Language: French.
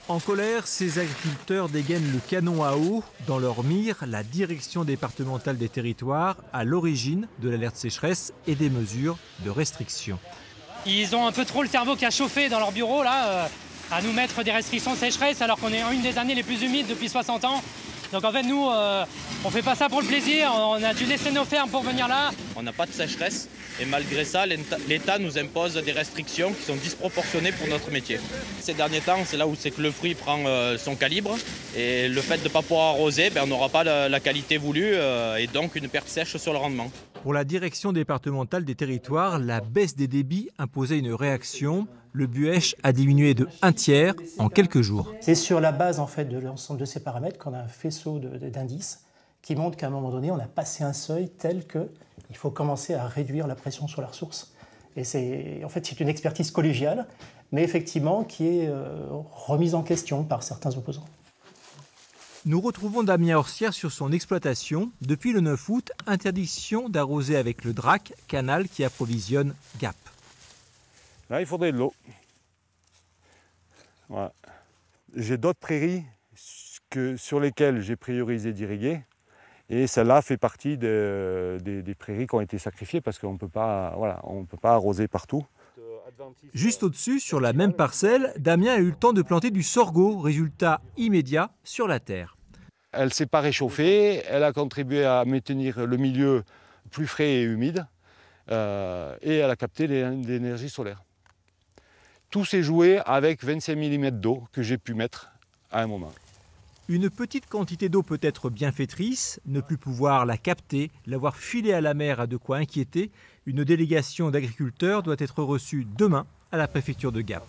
En colère, ces agriculteurs dégainent le canon à eau. Dans leur mire, la direction départementale des territoires à l'origine de l'alerte sécheresse et des mesures de restriction. Ils ont un peu trop le cerveau qui a chauffé dans leur bureau là, à nous mettre des restrictions sécheresse alors qu'on est en une des années les plus humides depuis 60 ans. Donc en fait nous, on fait pas ça pour le plaisir, on a dû laisser nos fermes pour venir là. On n'a pas de sécheresse et malgré ça, l'État nous impose des restrictions qui sont disproportionnées pour notre métier. Ces derniers temps, c'est là où c'est que le fruit prend son calibre et le fait de ne pas pouvoir arroser, on n'aura pas la qualité voulue et donc une perte sèche sur le rendement. Pour la direction départementale des territoires, la baisse des débits imposait une réaction. Le Buëch a diminué de 1/3 en quelques jours. C'est sur la base en fait, de l'ensemble de ces paramètres qu'on a un faisceau d'indices qui montre qu'à un moment donné, on a passé un seuil tel qu'il faut commencer à réduire la pression sur la ressource. Et c'est une expertise collégiale, mais effectivement qui est remise en question par certains opposants. Nous retrouvons Damien Orsière sur son exploitation. Depuis le 9 août, interdiction d'arroser avec le DRAC, canal qui approvisionne Gap. Là, il faudrait de l'eau. Voilà. J'ai d'autres prairies sur lesquelles j'ai priorisé d'irriguer. Et celle-là fait partie des prairies qui ont été sacrifiées parce qu'on ne peut pas arroser partout. Juste au-dessus, sur la même parcelle, Damien a eu le temps de planter du sorgho, résultat immédiat sur la terre. Elle ne s'est pas réchauffée, elle a contribué à maintenir le milieu plus frais et humide et elle a capté l'énergie solaire. Tout s'est joué avec 25 mm d'eau que j'ai pu mettre à un moment. Une petite quantité d'eau peut être bienfaitrice, ne plus pouvoir la capter, l'avoir filée à la mer a de quoi inquiéter. Une délégation d'agriculteurs doit être reçue demain à la préfecture de Gap.